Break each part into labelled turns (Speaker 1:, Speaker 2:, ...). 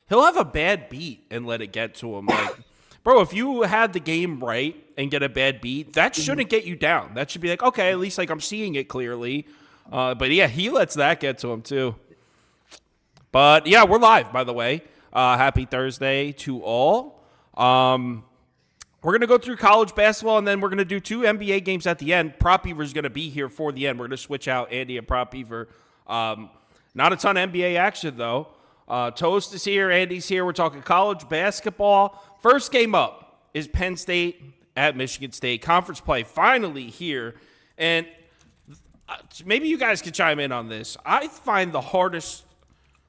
Speaker 1: he'll have a bad beat and let it get to him. Like, bro, if you had the game right and get a bad beat, that shouldn't get you down. That should be like, okay, at least like I'm seeing it clearly. But yeah, he lets that get to him too. But yeah, we're live, by the way. Happy Thursday to all. We're going to go through college basketball, and then we're going to do 2 NBA games at the end. Prop Beaver is going to be here for the end. We're going to switch out Andy and Prop Beaver. Not a ton of NBA action, though. Toast is here. Andy's here. We're talking college basketball. First game up is Penn State at Michigan State. Conference play finally here. And maybe you guys could chime in on this. I find the hardest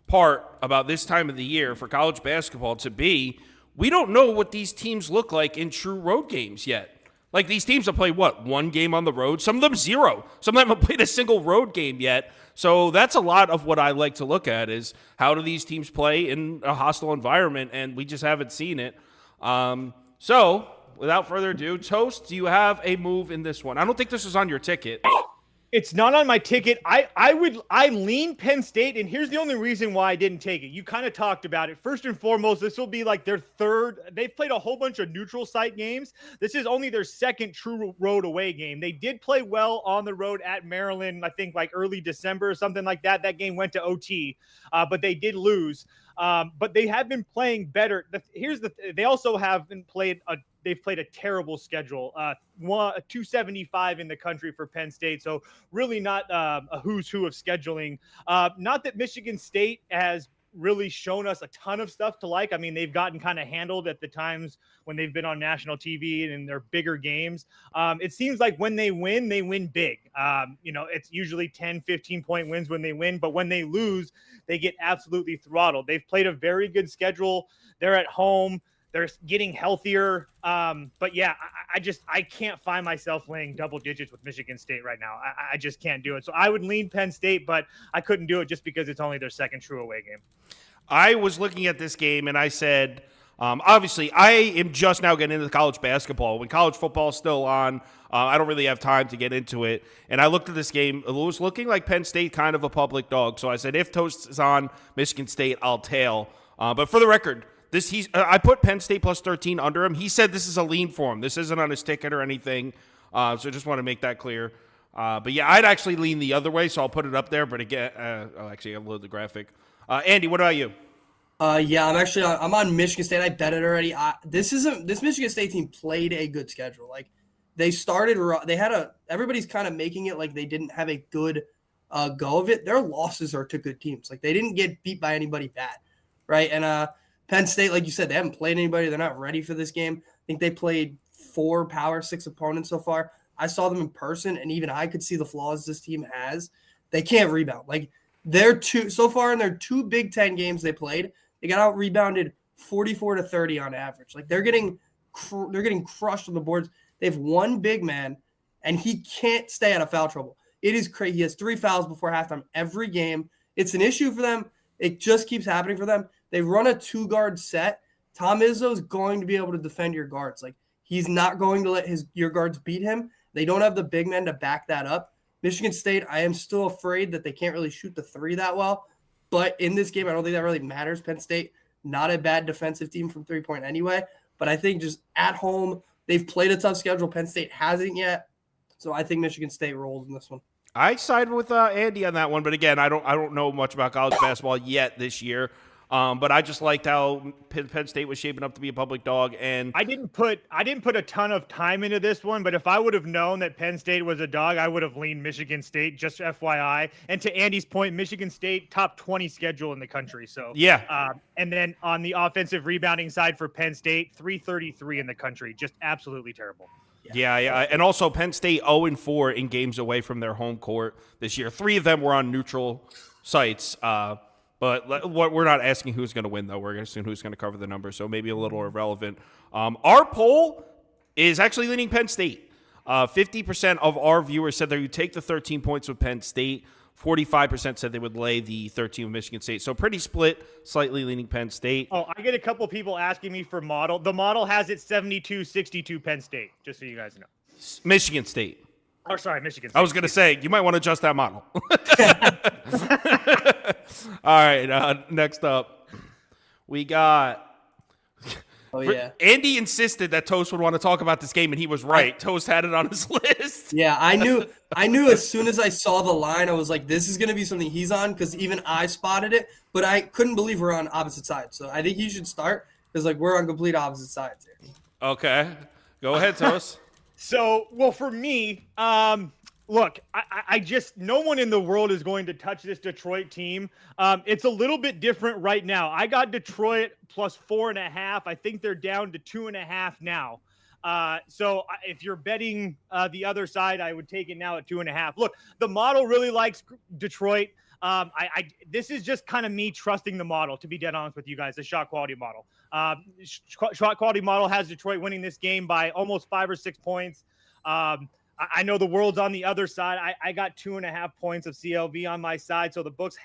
Speaker 1: part about this time of the year for college basketball to be we don't know what these teams look like in true road games yet. Like, these teams have played, what, 1 game on the road? Some of them 0. Some of them haven't played a single road game yet. So that's a lot of what I like to look at is how do these teams play in a hostile environment, and we just haven't seen it. So, without further ado, Toast, do you have a move in this one? I don't think this was on your ticket.
Speaker 2: It's not on my ticket. I lean Penn State, and here's the only reason why I didn't take it. You kind of talked about it. First and foremost, this will be like their third. They've played a whole bunch of neutral site games. This is only their second true road away game. They did play well on the road at Maryland, I think like early December or something like that. That game went to OT, but they did lose. But they have been playing better. They also haven't played they've played a terrible schedule. 275 in the country for Penn State. So really not a who's who of scheduling. Not that Michigan State has really shown us a ton of stuff to like. I mean, they've gotten kind of handled at the times when they've been on national TV and in their bigger games. It seems like when they win big. It's usually 10, 15-point wins when they win, but when they lose, they get absolutely throttled. They've played a very good schedule. They're at home. They're getting healthier. But yeah, I can't find myself laying double digits with Michigan State right now. I just can't do it. So I would lean Penn State, but I couldn't do it just because it's only their second true away game.
Speaker 1: I was looking at this game and I said, obviously, I am just now getting into college basketball. When college football is still on, I don't really have time to get into it. And I looked at this game. It was looking like Penn State kind of a public dog. So I said, if Toast is on Michigan State, I'll tail. But for the record, I put Penn State plus 13 under him. He said this is a lean for him. This isn't on his ticket or anything. So I just want to make that clear. But yeah, I'd actually lean the other way, so I'll put it up there. But again, I'll actually upload the graphic. Andy, what about you?
Speaker 3: Yeah, I'm on Michigan State. I bet it already. This Michigan State team played a good schedule. Like, everybody's kind of making it like they didn't have a good go of it. Their losses are to good teams. Like, they didn't get beat by anybody bad, right? And Penn State, like you said, they haven't played anybody. They're not ready for this game. I think they played 4 Power 6 opponents so far. I saw them in person, and even I could see the flaws this team has. They can't rebound. Like, so far in their 2 Big Ten games they played, they got out rebounded 44-30 on average. Like, they're getting crushed on the boards. They have 1 big man, and he can't stay out of foul trouble. It is crazy. He has 3 fouls before halftime every game. It's an issue for them. It just keeps happening for them. They run a 2-guard set. Tom Izzo is going to be able to defend your guards. Like, he's not going to let your guards beat him. They don't have the big men to back that up. Michigan State, I am still afraid that they can't really shoot the 3 that well. But in this game, I don't think that really matters. Penn State, not a bad defensive team from 3-point anyway. But I think just at home, they've played a tough schedule. Penn State hasn't yet. So I think Michigan State rolls in this one.
Speaker 1: I sided with Andy on that one, but again, I don't know much about college basketball yet this year. But I just liked how Penn State was shaping up to be a public dog, and
Speaker 2: I didn't put a ton of time into this one, but if I would have known that Penn State was a dog, I would have leaned Michigan State, just FYI. And to Andy's point, Michigan State top 20 schedule in the country. So
Speaker 1: yeah.
Speaker 2: And then on the offensive rebounding side for Penn State, 333 in the country, just absolutely terrible.
Speaker 1: Yeah, and also Penn State 0-4 in games away from their home court this year. 3 of them were on neutral sites. But we're not asking who's going to win, though. We're going to assume who's going to cover the number, so maybe a little irrelevant. Our poll is actually leaning Penn State. 50% of our viewers said they would take the 13 points with Penn State. 45% said they would lay the 13 with Michigan State. So pretty split, slightly leaning Penn State.
Speaker 2: Oh, I get a couple people asking me for model. The model has it 72-62 Penn State, just so you guys know.
Speaker 1: Michigan State.
Speaker 2: Oh, sorry, Michigan State.
Speaker 1: I was going to say, you might want to adjust that model. All right, next up. We got.
Speaker 3: Oh yeah.
Speaker 1: Andy insisted that Toast would want to talk about this game, and he was right. Toast had it on his list.
Speaker 3: Yeah, I knew as soon as I saw the line, I was like, this is going to be something he's on, because even I spotted it, but I couldn't believe we're on opposite sides. So I think he should start, because like we're on complete opposite sides here.
Speaker 1: Okay. Go ahead, Toast.
Speaker 2: So, well, for me, look, I just, no one in the world is going to touch this Detroit team. It's a little bit different right now. I got Detroit plus 4.5. I think they're down to 2.5 now. So if you're betting the other side, I would take it now at 2.5. Look, the model really likes Detroit. This is just kind of me trusting the model, to be dead honest with you guys, the shot quality model. Shot quality model has Detroit winning this game by almost 5 or 6 points. I know the world's on the other side. I got 2.5 points of CLV on my side, so the books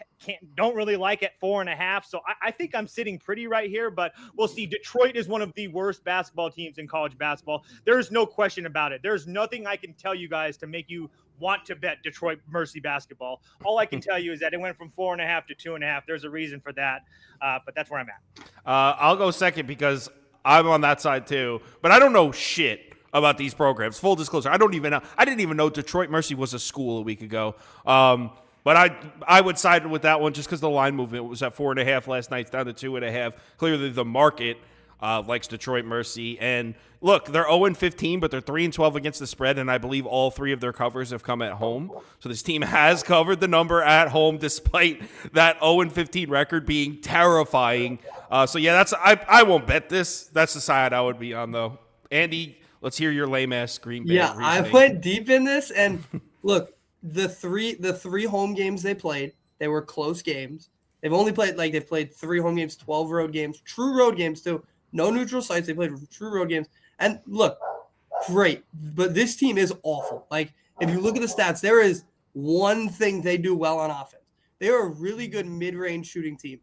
Speaker 2: don't really like at 4.5. So I think I'm sitting pretty right here, but we'll see. Detroit is one of the worst basketball teams in college basketball. There's no question about it. There's nothing I can tell you guys to make you want to bet Detroit Mercy basketball. All I can tell you is that it went from 4.5 to 2.5. There's a reason for that, but that's where I'm at.
Speaker 1: I'll go second because I'm on that side too, but I don't know shit about these programs. Full disclosure, I didn't even know Detroit Mercy was a school a week ago. But I would side with that one just because the line movement was at 4.5 last night, down to 2.5. Clearly, the market likes Detroit Mercy. And look, they're 0-15, but they're 3-12 against the spread, and I believe all 3 of their covers have come at home. So this team has covered the number at home, despite that 0-15 record being terrifying. So yeah, I won't bet this. That's the side I would be on, though. Andy, let's hear your lame-ass Green Bay reasoning.
Speaker 3: I went deep in this, and look, the three home games they played, they were close games. They've played 3 home games, 12 road games, true road games too. No neutral sites. They played true road games. And look, great, but this team is awful. Like, if you look at the stats, there is one thing they do well on offense. They are a really good mid-range shooting team.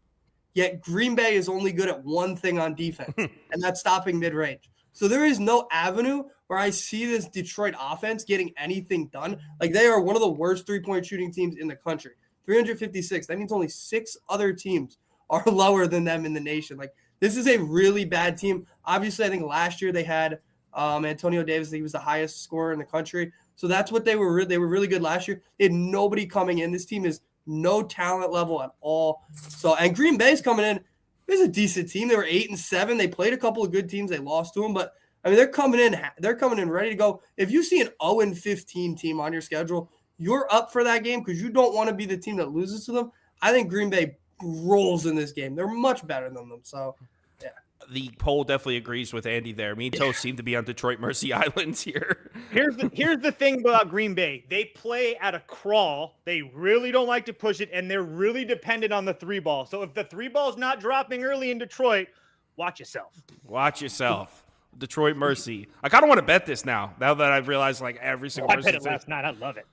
Speaker 3: Yet Green Bay is only good at one thing on defense, and that's stopping mid-range. So there is no avenue where I see this Detroit offense getting anything done. Like, they are one of the worst three-point shooting teams in the country. 356. That means only 6 other teams are lower than them in the nation. Like, this is a really bad team. Obviously, I think last year they had Antonio Davis. He was the highest scorer in the country. So that's what they were. They were really good last year. They had nobody coming in. This team is no talent level at all. So, and Green Bay's coming in. It's a decent team. They were 8-7. They played a couple of good teams. They lost to them, but I mean, they're coming in ready to go. If you see an 0-15 team on your schedule, you're up for that game because you don't want to be the team that loses to them. I think Green Bay rolls in this game. They're much better than them. So, yeah.
Speaker 1: The poll definitely agrees with Andy there. Me and Toast seem to be on Detroit Mercy Islands here.
Speaker 2: Here's the thing about Green Bay. They play at a crawl. They really don't like to push it, and they're really dependent on the 3 ball. So if the 3 ball's not dropping early in Detroit, watch yourself.
Speaker 1: Watch yourself. Detroit Mercy. I kind of want to bet this now that I've realized like every single person.
Speaker 2: I bet it last night. I love it.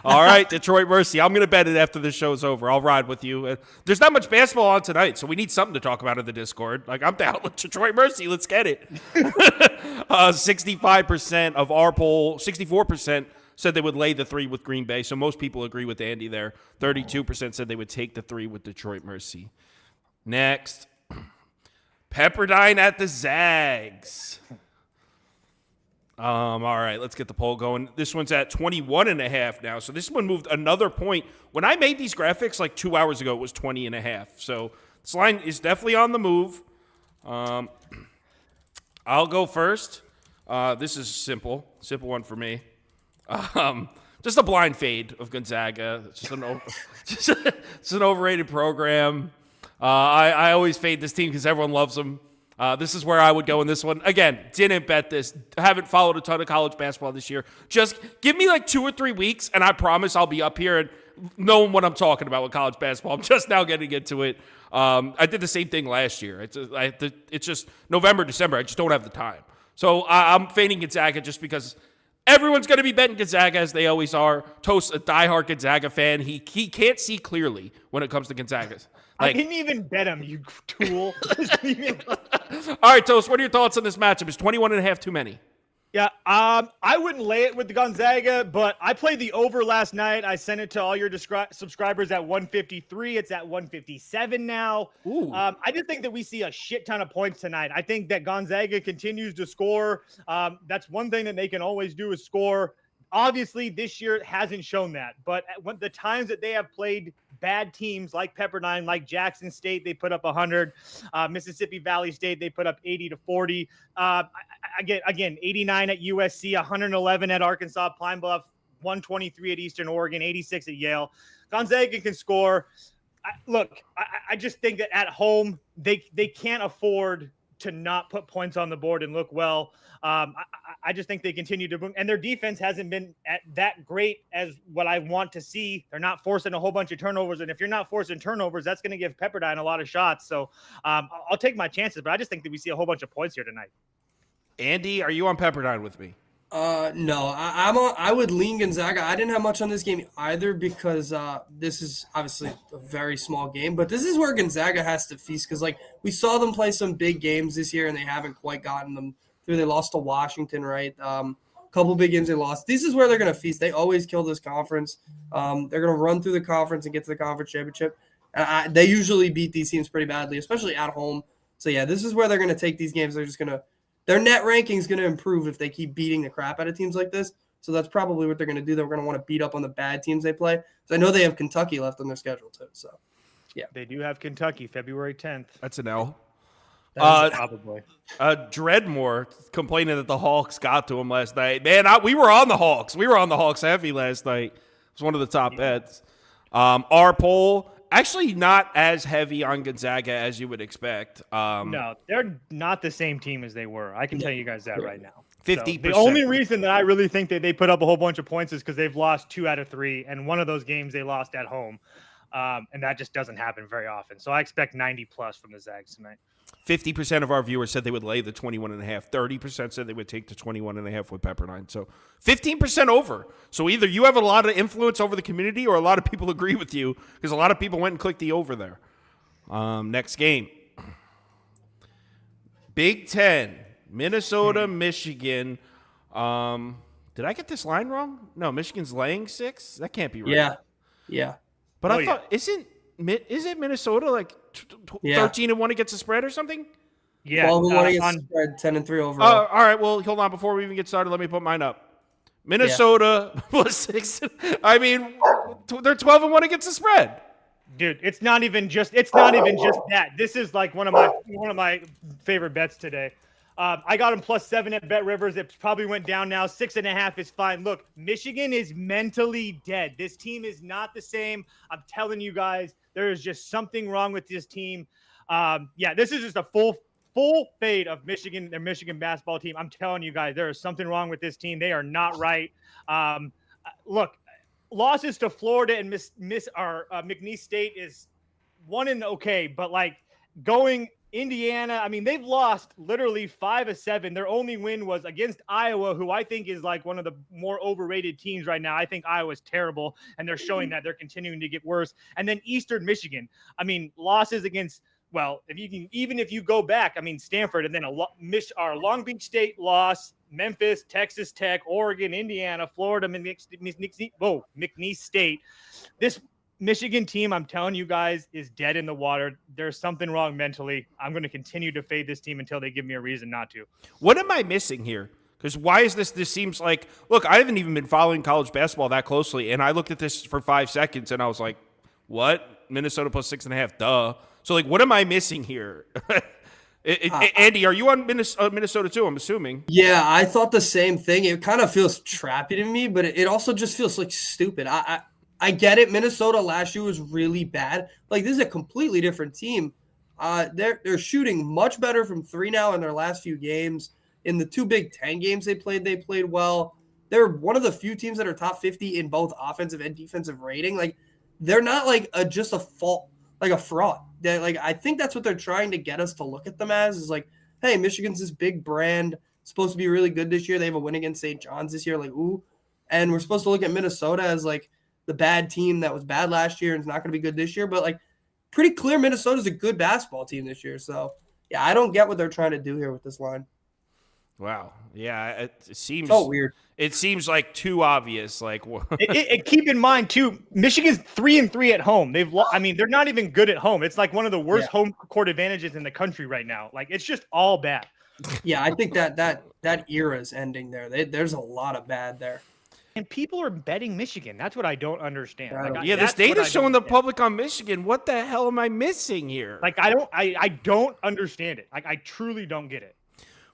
Speaker 1: All right, Detroit Mercy. I'm going to bet it after the show's over. I'll ride with you. There's not much basketball on tonight, so we need something to talk about in the Discord. Like, I'm down with Detroit Mercy. Let's get it. 65% of our poll, 64% said they would lay the 3 with Green Bay, so most people agree with Andy there. 32% said they would take the 3 with Detroit Mercy. Next, Pepperdine at the Zags. All right, let's get the poll going. This one's at 21.5 now, so this one moved another point. When I made these graphics like 2 hours ago, it was 20.5. So this line is definitely on the move. I'll go first. This is simple one for me. Just a blind fade of Gonzaga. It's just an overrated program. I always fade this team because everyone loves them. This is where I would go in this one. Again, didn't bet this. Haven't followed a ton of college basketball this year. Just give me like 2 or 3 weeks, and I promise I'll be up here and knowing what I'm talking about with college basketball. I'm just now getting into it. I did the same thing last year. It's just November, December. I just don't have the time. So I'm fading Gonzaga just because everyone's going to be betting Gonzaga, as they always are. Toast, a diehard Gonzaga fan. He can't see clearly when it comes to Gonzaga.
Speaker 2: I didn't even bet him, you tool.
Speaker 1: All right, Toast, what are your thoughts on this matchup? Is 21.5 too many?
Speaker 2: Yeah, I wouldn't lay it with the Gonzaga, but I played the over last night. I sent it to all your subscribers at 153. It's at 157 now.
Speaker 1: Ooh.
Speaker 2: I just think that we see a shit ton of points tonight. I think that Gonzaga continues to score. That's one thing that they can always do is score. Obviously, this year hasn't shown that, but when the times that they have played bad teams like Pepperdine, like Jackson State, they put up 100. Mississippi Valley State, they put up 80 to 40. Again, 89 at USC, 111 at Arkansas Pine Bluff, 123 at Eastern Oregon, 86 at Yale. Gonzaga can score. I just think that at home they can't afford to not put points on the board and look well. I just think they continue to boom, and their defense hasn't been that great as what I want to see. They're not forcing a whole bunch of turnovers, and if you're not forcing turnovers, that's going to give Pepperdine a lot of shots. So I'll take my chances, but I just think that we see a whole bunch of points here tonight.
Speaker 1: Andy, are you on Pepperdine with me?
Speaker 3: No, I would lean Gonzaga. I didn't have much on this game either because this is obviously a very small game, but this is where Gonzaga has to feast because like we saw them play some big games this year and they haven't quite gotten them through. They lost to Washington, right? Couple big games they lost. This is where they're going to feast. They always kill this conference. They're going to run through the conference and get to the conference championship. They usually beat these teams pretty badly, especially at home. So yeah, this is where they're going to take these games. They're just going to Their net ranking is going to improve if they keep beating the crap out of teams like this. So that's probably what they're going to do. They're going to want to beat up on the bad teams they play. So I know they have Kentucky left on their schedule too. So yeah,
Speaker 2: they do have Kentucky February 10th.
Speaker 1: That's an L.
Speaker 2: Probably.
Speaker 1: Dreadmore complaining that the Hawks got to him last night. Man, we were on the Hawks. We were on the Hawks heavy last night. It was one of the top bets. Our poll, actually not as heavy on Gonzaga as you would expect.
Speaker 2: No, they're not the same team as they were. I can tell you guys that right now.
Speaker 1: 50%.
Speaker 2: So the only reason that I really think that they put up a whole bunch of points is because they've lost 2 out of 3, and one of those games they lost at home. And that just doesn't happen very often. So I expect 90+ from the Zags tonight.
Speaker 1: 50% of our viewers said they would lay the 21.5. 30% said they would take the 21.5 with Pepperdine. So 15% over. So either you have a lot of influence over the community or a lot of people agree with you because a lot of people went and clicked the over there. Next game. Big Ten, Minnesota, Michigan. Did I get this line wrong? No, Michigan's laying 6? That can't be right.
Speaker 3: Yeah.
Speaker 1: But I thought, isn't Minnesota like 13-1 against the spread or something?
Speaker 2: Yeah,
Speaker 3: 12-1 against the spread, 10-3 overall.
Speaker 1: All right, well, hold on. Before we even get started, let me put mine up. Minnesota plus 6. I mean, they're 12-1 against the spread.
Speaker 2: Dude, it's not even just that. This is like one of my favorite bets today. I got him +7 at Bet Rivers. It probably went down now. 6.5 is fine. Look, Michigan is mentally dead. This team is not the same. I'm telling you guys, there is just something wrong with this team. This is just a full fade of Michigan, their Michigan basketball team. I'm telling you guys, there is something wrong with this team. They are not right. Look, losses to Florida and McNeese State is 1-okay, but like going Indiana, I mean, they've lost literally 5 of 7. Their only win was against Iowa, who I think is like one of the more overrated teams right now. I think Iowa's terrible, and they're showing that they're continuing to get worse. And then Eastern Michigan, I mean, losses against, well, if you go back, I mean, Stanford, and then our Long Beach State loss, Memphis, Texas Tech, Oregon, Indiana, Florida, McNeese State. This Michigan team, I'm telling you guys, is dead in the water. There's something wrong mentally. I'm going to continue to fade this team until they give me a reason not to.
Speaker 1: What am I missing here? Because why is this seems like, look, I haven't even been following college basketball that closely, and I looked at this for 5 seconds, and I was like, what? Minnesota plus 6.5, duh. So, like, what am I missing here? Andy, are you on Minnesota too, I'm assuming?
Speaker 3: Yeah, I thought the same thing. It kind of feels trappy to me, but it also just feels like stupid. I get it. Minnesota last year was really bad. Like, this is a completely different team. They're shooting much better from 3 now in their last few games. In the 2 Big Ten games they played well. They're one of the few teams that are top 50 in both offensive and defensive rating. Like, they're not like just a fault, like a fraud. Like, I think that's what they're trying to get us to look at them as, is like, hey, Michigan's this big brand, supposed to be really good this year. They have a win against St. John's this year. Like, ooh. And we're supposed to look at Minnesota as like the bad team that was bad last year and is not going to be good this year. But like, pretty clear Minnesota's a good basketball team this year. So yeah, I don't get what they're trying to do here with this line.
Speaker 1: Wow. Yeah, it seems
Speaker 3: So weird.
Speaker 1: It seems like too obvious. Like,
Speaker 2: Keep in mind too, Michigan's 3-3 at home. I mean, they're not even good at home. It's like one of the worst home court advantages in the country right now. Like, it's just all bad.
Speaker 3: Yeah, I think that era is ending there. There's a lot of bad there.
Speaker 2: And people are betting Michigan. That's what I don't understand.
Speaker 1: This data's showing the public on Michigan. What the hell am I missing here?
Speaker 2: Like, I don't understand it. Like, I truly don't get it.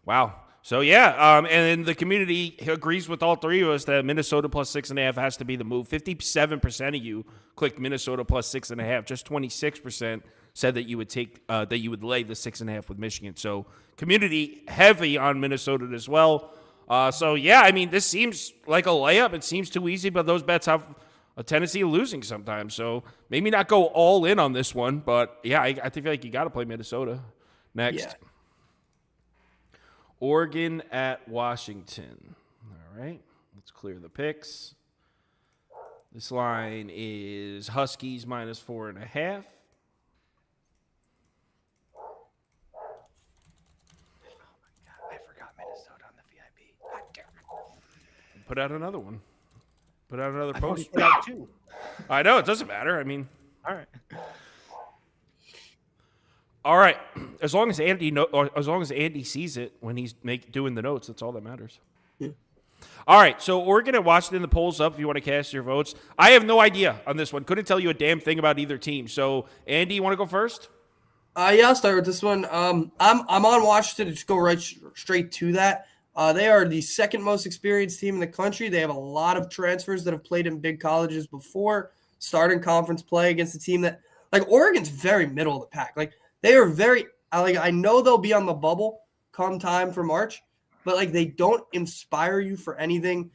Speaker 1: Wow. So, yeah, and then the community agrees with all three of us that Minnesota plus 6.5 has to be the move. 57% of you clicked Minnesota plus 6.5. Just 26% said that you would take that you would lay the 6.5 with Michigan. So, community heavy on Minnesota as well. So, yeah, I mean, this seems like a layup. It seems too easy, but those bets have a tendency of losing sometimes. So, maybe not go all in on this one. But, yeah, I feel like you got to play Minnesota next.
Speaker 3: Yeah.
Speaker 1: Oregon at Washington. All right, let's clear the picks. This line is Huskies minus 4.5.
Speaker 2: I forgot Minnesota on the VIP. God damn it.
Speaker 1: Put out another one. Put out another post.
Speaker 2: Put out two.
Speaker 1: I know, it doesn't matter. I mean,
Speaker 2: All right.
Speaker 1: all right. As long as Andy sees it when he's doing the notes, that's all that matters.
Speaker 3: Yeah.
Speaker 1: All right. So Oregon at Washington, the poll's up if you want to cast your votes. I have no idea on this one. Couldn't tell you a damn thing about either team. So Andy, you want to go first?
Speaker 3: Yeah, I'll start with this one. I'm on Washington to just go straight to that. They are the second most experienced team in the country. They have a lot of transfers that have played in big colleges before, starting conference play against a team that, like, Oregon's very middle of the pack. Like, they are very, like, I know they'll be on the bubble come time for March, but, like, they don't inspire you for anything.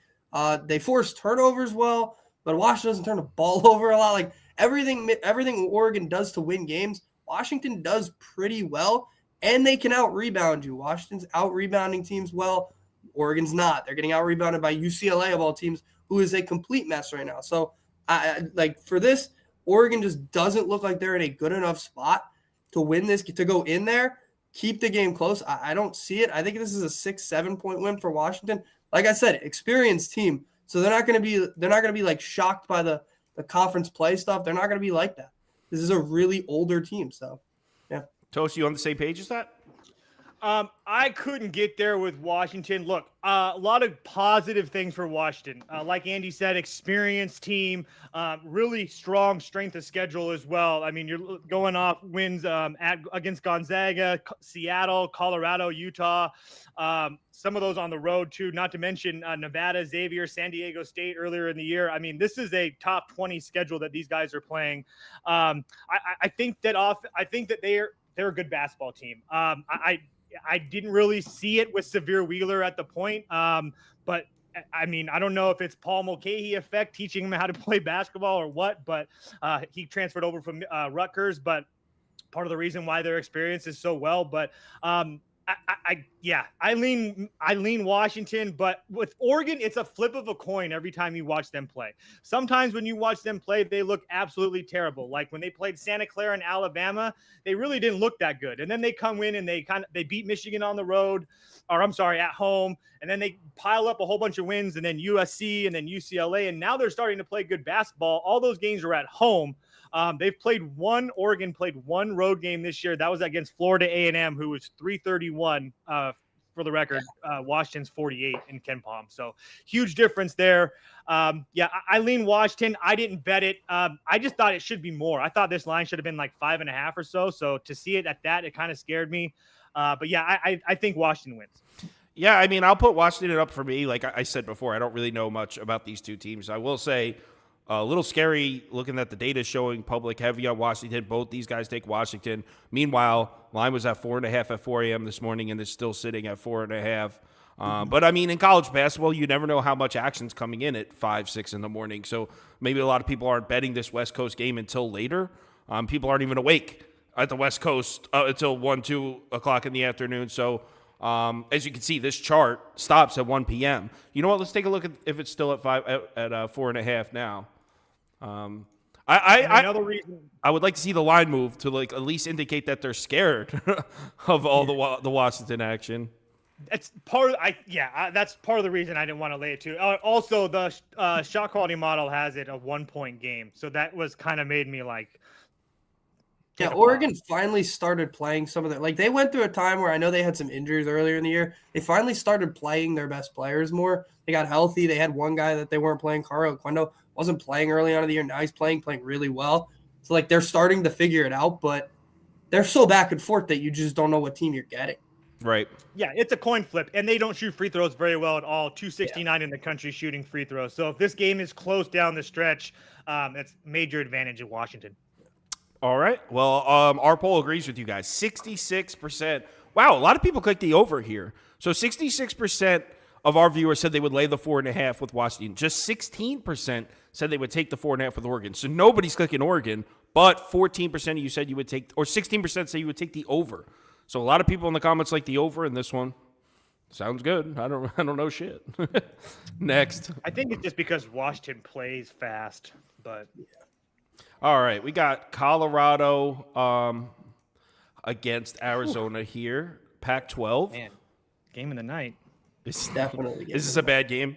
Speaker 3: They force turnovers well, but Washington doesn't turn the ball over a lot. Like, everything Oregon does to win games, Washington does pretty well, and they can out-rebound you. Washington's out-rebounding teams well. Oregon's not. They're getting out-rebounded by UCLA of all teams, who is a complete mess right now. So, for this, Oregon just doesn't look like they're in a good enough spot to win this, to go in there, keep the game close. I don't see it. I think this is a 6-7 point win for Washington. Like I said, experienced team. So they're not going to be like shocked by the conference play stuff. They're not going to be like that. This is a really older team. So, yeah.
Speaker 1: Toast, you on the same page as that?
Speaker 2: I couldn't get there with Washington. Look, a lot of positive things for Washington. Like Andy said, experienced team, really strong strength of schedule as well. I mean, you're going off wins against Gonzaga, Seattle, Colorado, Utah. Some of those on the road too, not to mention Nevada, Xavier, San Diego State earlier in the year. I mean, this is a top 20 schedule that these guys are playing. I think that they're a good basketball team. I didn't really see it with Severe Wheeler at the point. But I mean, I don't know if it's Paul Mulcahy effect teaching him how to play basketball or what, but he transferred over from Rutgers, but part of the reason why their experience is so well, but I lean Washington, but with Oregon, it's a flip of a coin every time you watch them play. Sometimes when you watch them play, they look absolutely terrible. Like when they played Santa Clara in Alabama, they really didn't look that good. And then they come in and they beat Michigan on the road, at home. And then they pile up a whole bunch of wins, and then USC and then UCLA. And now they're starting to play good basketball. All those games are at home. Oregon played one road game this year. That was against Florida A&M, who was 331 for the record. Washington's 48 in KenPom. So huge difference there. I lean Washington. I didn't bet it. I just thought it should be more. I thought this line should have been like 5.5 or so. So to see it at that, it kind of scared me. I think Washington wins.
Speaker 1: Yeah, I mean, I'll put Washington up for me. Like I said before, I don't really know much about these two teams. I will say a little scary looking at the data showing public heavy on Washington. Both these guys take Washington. Meanwhile, line was at 4.5 at 4 a.m. this morning, and it's still sitting at 4.5. But, I mean, in college basketball, you never know how much action's coming in at 5, 6 in the morning. So maybe a lot of people aren't betting this West Coast game until later. People aren't even awake at the West Coast until 1, 2 o'clock in the afternoon. So, as you can see, this chart stops at 1 p.m. You know what? Let's take a look at if it's still at 4.5 now.
Speaker 2: Another reason
Speaker 1: I would like to see the line move to like at least indicate that they're scared of all the Washington action.
Speaker 2: That's part of that's part of the reason I didn't want to lay it too. Also, the shot quality model has it a 1-point game, so that was kind of made me like.
Speaker 3: Yeah, Oregon finally started playing some of their, like they went through a time where I know they had some injuries earlier in the year. They finally started playing their best players more. They got healthy. They had one guy that they weren't playing. Caro Quendo wasn't playing early on in the year. Now he's playing really well. So like they're starting to figure it out, but they're so back and forth that you just don't know what team you're getting.
Speaker 1: Right.
Speaker 2: Yeah, it's a coin flip, and they don't shoot free throws very well at all. 269 in the country shooting free throws. So if this game is close down the stretch, that's major advantage of Washington.
Speaker 1: All right. Well, our poll agrees with you guys. 66%. Wow, a lot of people clicked the over here. So 66% of our viewers said they would lay the 4.5 with Washington. Just 16% said they would take the 4.5 with Oregon. So nobody's clicking Oregon, but 14% of you said you would take, or 16% say you would take the over. So a lot of people in the comments like the over in this one. Sounds good. I don't know shit. Next.
Speaker 2: I think it's just because Washington plays fast, but yeah.
Speaker 1: All right, we got Colorado against Arizona here. Pac-12.
Speaker 2: Man, game of the night.
Speaker 1: Is
Speaker 3: Definitely.
Speaker 1: this a bad game?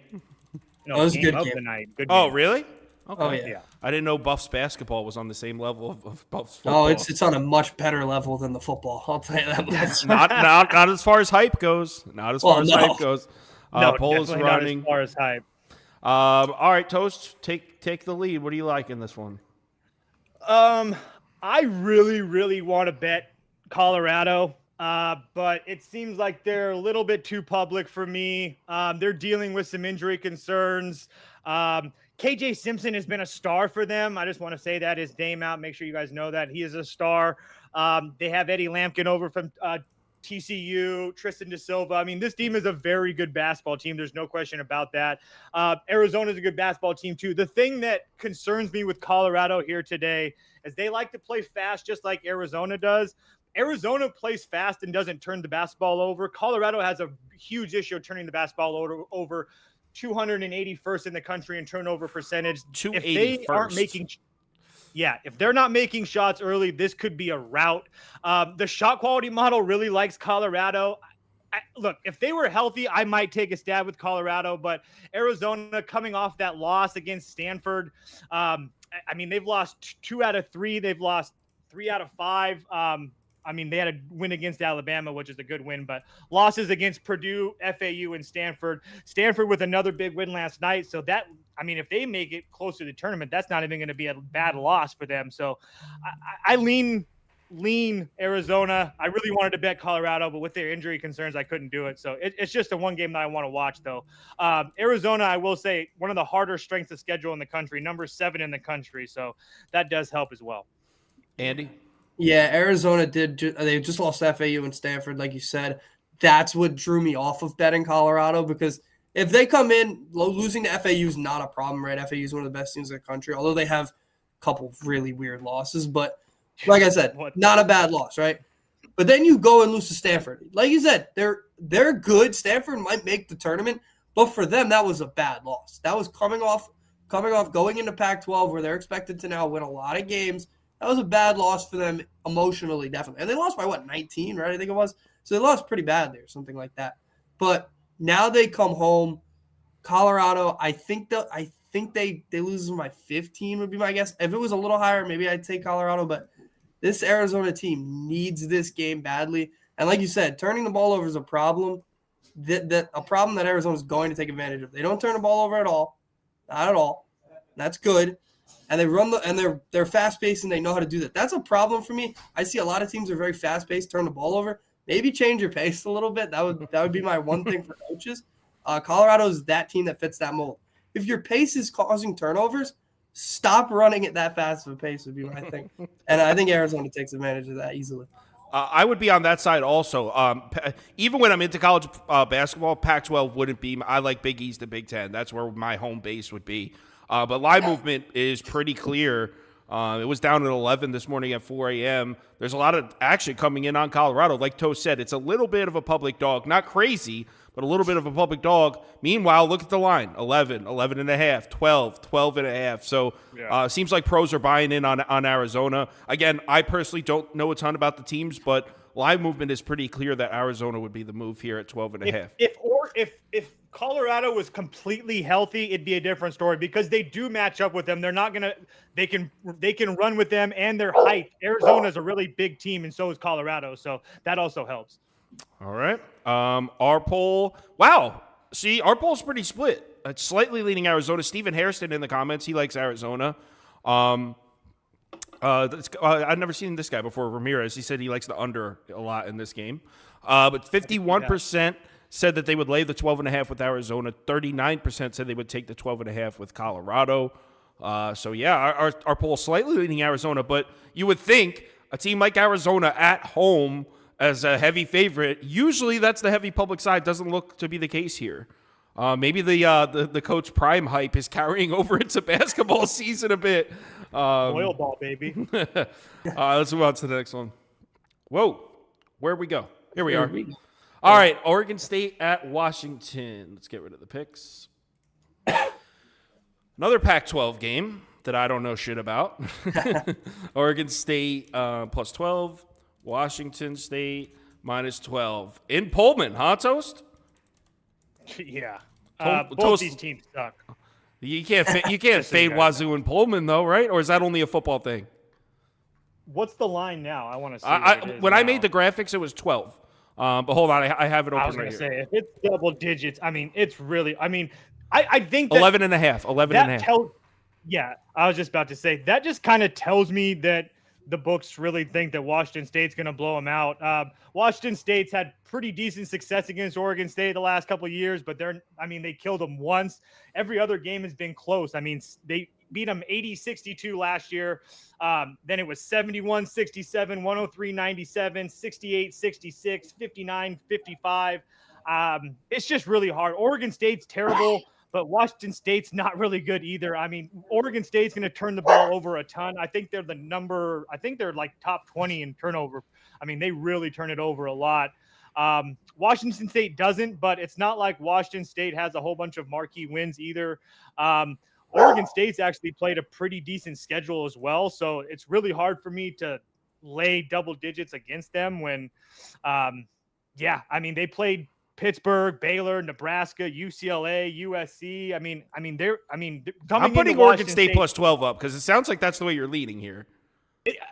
Speaker 2: No,
Speaker 3: it was a
Speaker 2: game
Speaker 3: good
Speaker 2: of
Speaker 3: game.
Speaker 2: the night. Good
Speaker 1: Oh,
Speaker 2: game.
Speaker 1: really? Okay.
Speaker 3: Oh, yeah.
Speaker 1: I didn't know Buffs basketball was on the same level of Buffs football.
Speaker 3: Oh, it's on a much better level than the football. I'll tell you that much.
Speaker 1: not as far as hype goes. Not as far as hype goes.
Speaker 2: No,
Speaker 1: Poll is
Speaker 2: definitely
Speaker 1: running.
Speaker 2: not as far as hype.
Speaker 1: All right, Toast, take the lead. What do you like in this one?
Speaker 2: I really want to bet Colorado, but it seems like they're a little bit too public for me. They're dealing with some injury concerns. KJ Simpson has been a star for them. I just want to say that his name out. Make sure you guys know that he is a star. They have Eddie Lampkin over from TCU, Tristan Da Silva. I mean, this team is a very good basketball team. There's no question about that. Arizona's a good basketball team too. The thing that concerns me with Colorado here today is they like to play fast just like Arizona does. Arizona plays fast and doesn't turn the basketball over. Colorado has a huge issue of turning the basketball over 281st in the country in turnover percentage. If they aren't making if they're not making shots early, this could be a rout. The shot quality model really likes Colorado. Look, if they were healthy, I might take a stab with Colorado, but Arizona coming off that loss against Stanford, I mean, they've lost 2 out of 3. They've lost 3 out of 5. I mean, they had a win against Alabama, which is a good win, but losses against Purdue, FAU, and Stanford. Stanford with another big win last night. So that, I mean, if they make it close to the tournament, that's not even going to be a bad loss for them. So I lean Arizona. I really wanted to bet Colorado, but with their injury concerns, I couldn't do it. So it's just a one game that I want to watch, though. Arizona, I will say, one of the harder strengths of schedule in the country, number 7 in the country. So that does help as well.
Speaker 1: Andy?
Speaker 3: Yeah, Arizona they just lost FAU and Stanford, like you said. That's what drew me off of betting Colorado, because if they come in, losing to FAU is not a problem, right? FAU is one of the best teams in the country, although they have a couple of really weird losses. But like I said, not a bad loss, right? But then you go and lose to Stanford. Like you said, they're good. Stanford might make the tournament, but for them, that was a bad loss. That was coming off going into Pac-12 where they're expected to now win a lot of games. That was a bad loss for them emotionally, definitely. And they lost by, 19, right? I think it was. So they lost pretty badly or something like that. But now they come home. Colorado, I think they lose them by 15 would be my guess. If it was a little higher, maybe I'd take Colorado. But this Arizona team needs this game badly. And like you said, turning the ball over is a problem. A problem that Arizona is going to take advantage of. They don't turn the ball over at all. Not at all. That's good. And they run they're fast paced and they know how to do that. That's a problem for me. I see a lot of teams are very fast paced, turn the ball over. Maybe change your pace a little bit. That would be my one thing for coaches. Colorado is that team that fits that mold. If your pace is causing turnovers, stop running at that fast of a pace would be my thing. And I think Arizona takes advantage of that easily.
Speaker 1: I would be on that side also. Even when I'm into college basketball, Pac-12 wouldn't be. I like Big East and Big Ten. That's where my home base would be. But line movement is pretty clear. It was down at 11 this morning at 4 a.m. There's a lot of action coming in on Colorado. Like Toast said, it's a little bit of a public dog. Not crazy, but a little bit of a public dog. Meanwhile, look at the line. 11, 11 and a half, 12, 12 and a half. So seems like pros are buying in on Arizona. Again, I personally don't know a ton about the teams, but line movement is pretty clear that Arizona would be the move here at 12.5.
Speaker 2: If Colorado was completely healthy, it'd be a different story because they do match up with them. They're not gonna. They can run with them and their height. Arizona's a really big team, and so is Colorado. So that also helps.
Speaker 1: All right. Our poll. Wow. See, our poll's pretty split. It's slightly leaning Arizona. Stephen Hairston in the comments, he likes Arizona. I've never seen this guy before, Ramirez. He said he likes the under a lot in this game. But 51% said that they would lay the 12.5 with Arizona. 39% said they would take the 12.5 with Colorado. So, yeah, our poll is slightly leaning Arizona. But you would think a team like Arizona at home as a heavy favorite, usually that's the heavy public side. Doesn't look to be the case here. Maybe the Coach Prime hype is carrying over into basketball season a bit.
Speaker 2: Oil ball, baby.
Speaker 1: Let's move on to the next one. Whoa, where'd we go? Here we are. All right, Oregon State at Washington. Let's get rid of the picks. Another Pac-12 game that I don't know shit about. Oregon State plus 12. Washington State minus 12. In Pullman, huh, Toast?
Speaker 2: Yeah. Both
Speaker 1: Toast.
Speaker 2: these teams suck.
Speaker 1: You can't fade Wazoo and Pullman, though, right? Or is that only a football thing?
Speaker 2: What's the line now? I want to see.
Speaker 1: When I made the graphics, it was 12. But hold on, I have it open
Speaker 2: I was
Speaker 1: right
Speaker 2: going to
Speaker 1: here.
Speaker 2: say, if it's double digits, I mean, it's really, I mean, I think that
Speaker 1: 11 and a half. 11 and a half.
Speaker 2: Yeah, I was just about to say, that just kind of tells me that the books really think that Washington State's going to blow them out. Washington State's had pretty decent success against Oregon State the last couple of years, but they killed them once. Every other game has been close. I mean, they beat them 80-62 last year. Then it was 71-67, 103-97, 68-66, 59-55. It's just really hard. Oregon State's terrible. But Washington State's not really good either. I mean, Oregon State's going to turn the ball over a ton. I think they're like top 20 in turnover. I mean, they really turn it over a lot. Washington State doesn't, but it's not like Washington State has a whole bunch of marquee wins either. Oregon State's actually played a pretty decent schedule as well. So it's really hard for me to lay double digits against them when, they played Pittsburgh, Baylor, Nebraska, UCLA, USC.
Speaker 1: I'm putting Oregon State plus 12 up because it sounds like that's the way you're leading here.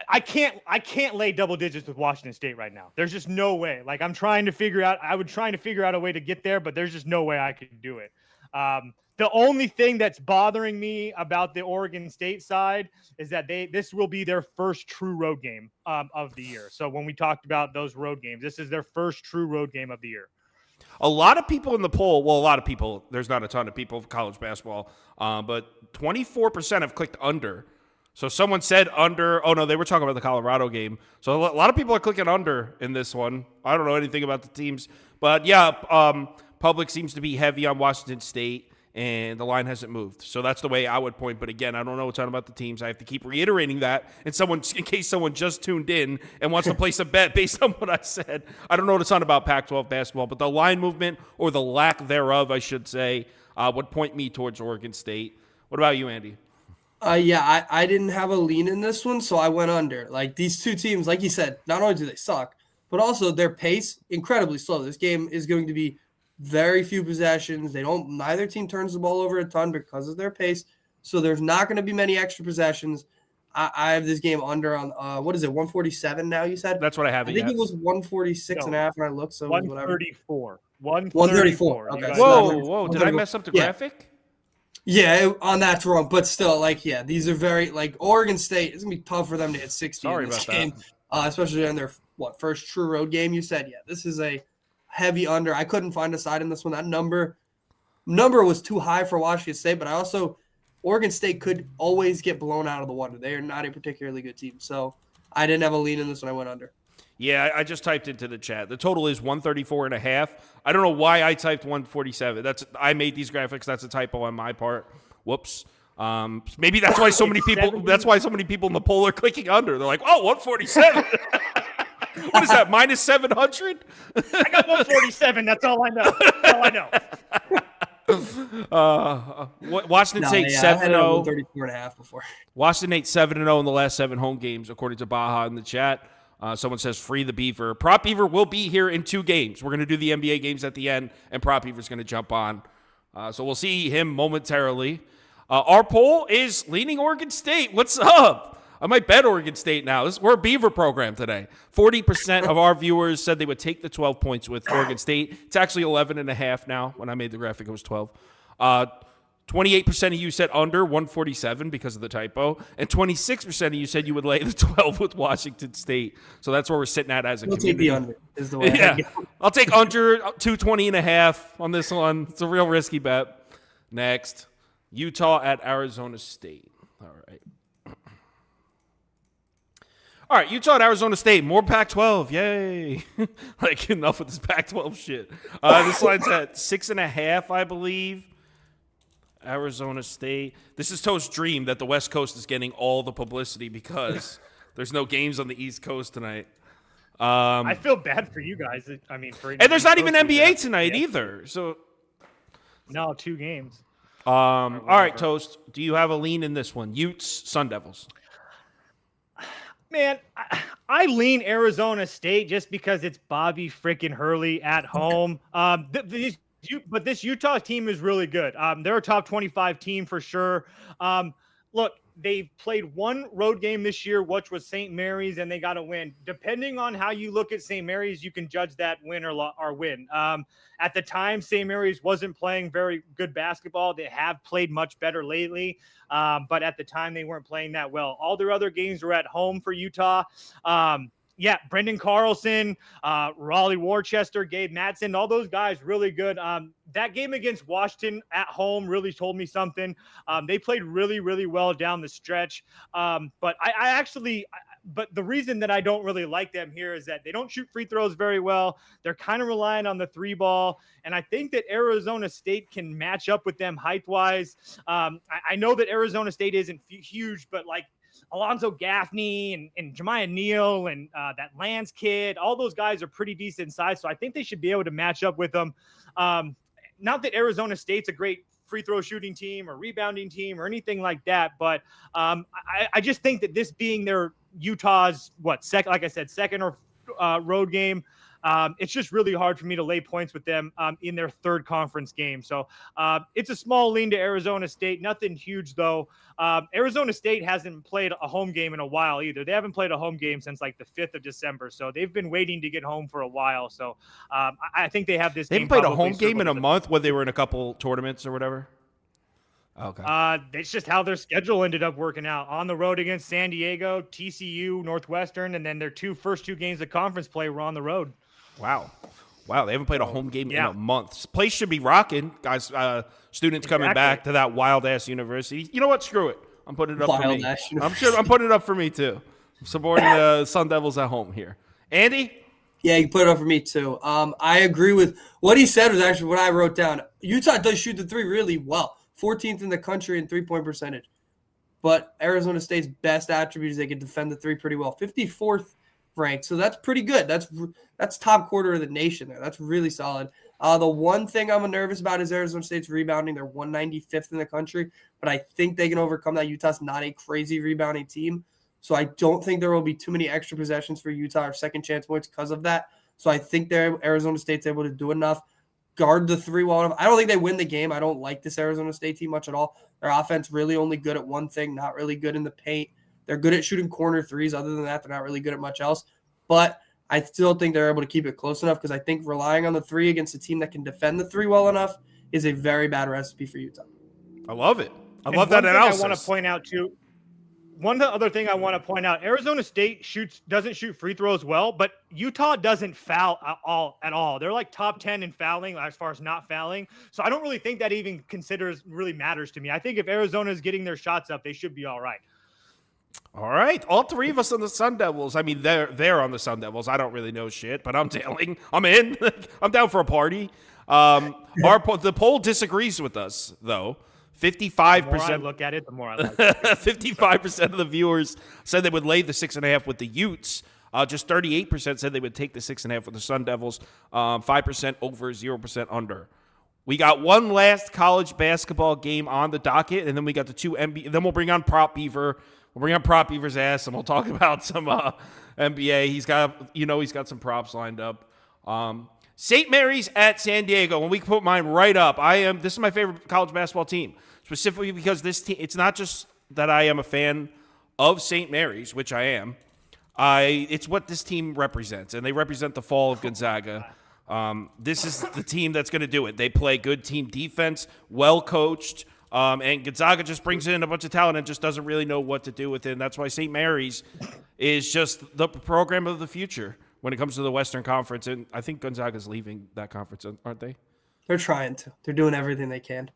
Speaker 2: I can't lay double digits with Washington State right now. There's just no way. Like I would trying to figure out a way to get there, but there's just no way I could do it. The only thing that's bothering me about the Oregon State side is that this will be their first true road game of the year. So when we talked about those road games, this is their first true road game of the year.
Speaker 1: A lot of people in the poll, well, a lot of people, there's not a ton of people for college basketball, but 24% have clicked under. So someone said under. Oh, no, they were talking about the Colorado game. So a lot of people are clicking under in this one. I don't know anything about the teams. But, yeah, public seems to be heavy on Washington State, and the line hasn't moved. So that's the way I would point. But, again, I don't know a ton about the teams. I have to keep reiterating that in case someone just tuned in and wants to place a bet based on what I said. I don't know a ton about Pac-12 basketball, but the line movement, or the lack thereof, I should say, would point me towards Oregon State. What about you, Andy?
Speaker 3: I didn't have a lean in this one, so I went under. Like, these two teams, like you said, not only do they suck, but also their pace, incredibly slow. This game is going to be very few possessions. Neither team turns the ball over a ton because of their pace. So there's not going to be many extra possessions. I have this game under on, 147 now, you said?
Speaker 1: That's what I have.
Speaker 3: I think it was 146 and a half when I looked. So
Speaker 2: 134.
Speaker 3: 134. Okay.
Speaker 1: Whoa. Did I mess up the graphic?
Speaker 3: Yeah, on that's wrong. But still, these are very, Oregon State, it's going to be tough for them to hit 60 in this game. Especially on their, first true road game. You said, this is a heavy under. I couldn't find a side in this one. That number was too high for Washington State, but Oregon State could always get blown out of the water. They are not a particularly good team. So I didn't have a lean in this one. I went under.
Speaker 1: Yeah, I just typed into the chat. The total is 134.5. I don't know why I typed 147. I made these graphics. That's a typo on my part. Whoops. Maybe that's why so many people. That's why so many people in the poll are clicking under. They're like, "Oh, 147." What is that? Minus 700?
Speaker 2: I got 147. That's all I know.
Speaker 1: Washington State 7-0.
Speaker 3: 34.5 before.
Speaker 1: Washington State 7-0 in the last 7 home games, according to Baja in the chat. Someone says free the Beaver. Prop Beaver will be here in 2 games. We're going to do the NBA games at the end, and Prop Beaver's going to jump on. So we'll see him momentarily. Our poll is leaning Oregon State. What's up? I might bet Oregon State now. We're a Beaver program today. 40% of our viewers said they would take the 12 points with Oregon State. It's actually 11.5 now. When I made the graphic, it was 12. 28% of you said under 147 because of the typo, and 26% of you said you would lay the 12 with Washington State. So that's where we're sitting at as a community.
Speaker 3: Take the under is the way.
Speaker 1: Yeah, I'll take under 220.5 on this one. It's a real risky bet. Next, Utah at Arizona State. All right. All right, Utah at Arizona State. More Pac-12. Yay. Like, enough with this Pac-12 shit. This line's at 6.5, I believe. Arizona State. This is Toast's dream that the West Coast is getting all the publicity because there's no games on the East Coast tonight.
Speaker 2: I feel bad for you guys. I mean,
Speaker 1: and there's not even NBA tonight either. So
Speaker 2: no, 2 games.
Speaker 1: All right, Toast. Do you have a lean in this one? Utes, Sun Devils.
Speaker 2: Man, I lean Arizona State just because it's Bobby freaking Hurley at home. But this Utah team is really good. They're a top 25 team for sure. Look, they've played 1 road game this year, which was St. Mary's, and they got a win. Depending on how you look at St. Mary's, you can judge that win or win. At the time, St. Mary's wasn't playing very good basketball. They have played much better lately, but at the time, they weren't playing that well. All their other games were at home for Utah. Brendan Carlson, Raleigh Worcester, Gabe Madsen, all those guys really good. That game against Washington at home really told me something. They played really, really well down the stretch. But the reason that I don't really like them here is that they don't shoot free throws very well. They're kind of relying on the 3 ball. And I think that Arizona State can match up with them height-wise. I know that Arizona State isn't huge, but like Alonzo Gaffney and Jemiah Neal and that Lance kid, all those guys are pretty decent size. So I think they should be able to match up with them. Not that Arizona State's a great free throw shooting team or rebounding team or anything like that. But I just think that this being their Utah's second or road game, it's just really hard for me to lay points with them in their 3rd conference game. So it's a small lean to Arizona State. Nothing huge, though. Arizona State hasn't played a home game in a while either. They haven't played a home game since like the 5th of December. So they've been waiting to get home for a while. So I think they have this.
Speaker 1: They haven't played a home game in a month when they were in a couple tournaments or whatever. Okay.
Speaker 2: It's just how their schedule ended up working out. On the road against San Diego, TCU, Northwestern, and then their first two games of conference play were on the road.
Speaker 1: Wow. They haven't played a home game in a month. Place should be rocking, guys. Students coming back to that wild-ass university. You know what? Screw it. I'm putting it up for me. I'm sure I'm putting it up for me, too. I'm supporting the Sun Devils at home here. Andy?
Speaker 3: Yeah, you put it up for me, too. I agree with what he said was actually what I wrote down. Utah does shoot the 3 really well. 14th in the country in three-point percentage. But Arizona State's best attribute is they can defend the 3 pretty well. 54th ranked, so that's pretty good. That's top quarter of the nation there. That's really solid. The one thing I'm nervous about is Arizona State's rebounding. They're 195th in the country, but I think they can overcome that. Utah's not a crazy rebounding team, so I don't think there will be too many extra possessions for Utah or second chance points because of that. So I think Arizona State's able to do enough. Guard the 3 well enough. I don't think they win the game. I don't like this Arizona State team much at all. Their offense really only good at one thing, not really good in the paint. They're good at shooting corner 3s. Other than that, they're not really good at much else. But I still think they're able to keep it close enough because I think relying on the 3 against a team that can defend the 3 well enough is a very bad recipe for Utah.
Speaker 1: I love it. I love that analysis.
Speaker 2: I want to point out, too, one other thing I want to point out, Arizona State doesn't shoot free throws well, but Utah doesn't foul at all. They're like top 10 in fouling as far as not fouling. So I don't really think that even really matters to me. I think if Arizona is getting their shots up, they should be all right.
Speaker 1: All right. All 3 of us on the Sun Devils. I mean, they're on the Sun Devils. I don't really know shit, but I'm tailing. I'm in. I'm down for a party. The poll disagrees with us, though. 55%.
Speaker 2: The more I look at it, the more I like it.
Speaker 1: 55% of the viewers said they would lay the 6.5 with the Utes. Just 38% said they would take the 6.5 with the Sun Devils. 5% over, 0% under. We got one last college basketball game on the docket, and then we got the 2 NBA. Then we'll bring on Prop Beaver. We'll bring on Prop Beaver's ass, and we'll talk about some NBA. He's got some props lined up. St. Mary's at San Diego, and we can put mine right up. This is my favorite college basketball team, specifically because this team, it's not just that I am a fan of St. Mary's, which I am. It's what this team represents, and they represent the fall of Gonzaga. This is the team that's going to do it. They play good team defense, well coached, and Gonzaga just brings in a bunch of talent and just doesn't really know what to do with it. And that's why St. Mary's is just the program of the future when it comes to the Western Conference. And I think Gonzaga's leaving that conference, aren't they?
Speaker 3: They're trying to. They're doing everything they can.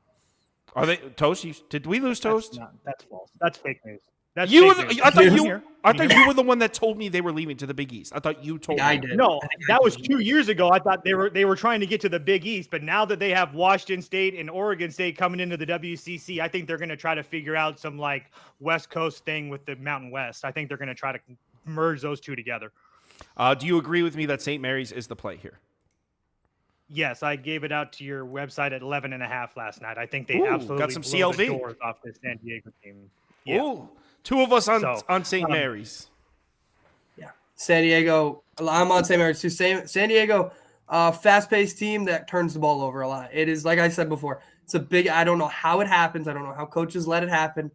Speaker 1: Are they Toast? Did we lose Toast?
Speaker 2: That's false. That's fake news. That's
Speaker 1: You
Speaker 2: fake
Speaker 1: were,
Speaker 2: news.
Speaker 1: I thought
Speaker 2: Can
Speaker 1: you.
Speaker 2: hear?
Speaker 1: I
Speaker 2: Can
Speaker 1: thought
Speaker 2: hear?
Speaker 1: you were the one that told me they were leaving to the Big East. I thought you told me.
Speaker 3: I did.
Speaker 2: No,
Speaker 3: I think
Speaker 2: that
Speaker 3: I
Speaker 2: was
Speaker 3: did.
Speaker 2: 2 years ago. I thought they were trying to get to the Big East, but now that they have Washington State and Oregon State coming into the WCC, I think they're going to try to figure out some like West Coast thing with the Mountain West. I think they're going to try to merge those two together.
Speaker 1: Do you agree with me that St. Mary's is the play here?
Speaker 2: Yes, I gave it out to your website at 11.5 last night. I think they
Speaker 1: Ooh,
Speaker 2: absolutely
Speaker 1: got some
Speaker 2: blew the
Speaker 1: CLV.
Speaker 2: doors off the San Diego team. Yeah.
Speaker 1: Ooh, two of us on
Speaker 2: So,
Speaker 1: St. Mary's.
Speaker 3: Yeah. San Diego. I'm on San Mary's too. San Diego, fast-paced team that turns the ball over a lot. It is, like I said before, it's a big – I don't know how it happens. I don't know how coaches let it happen.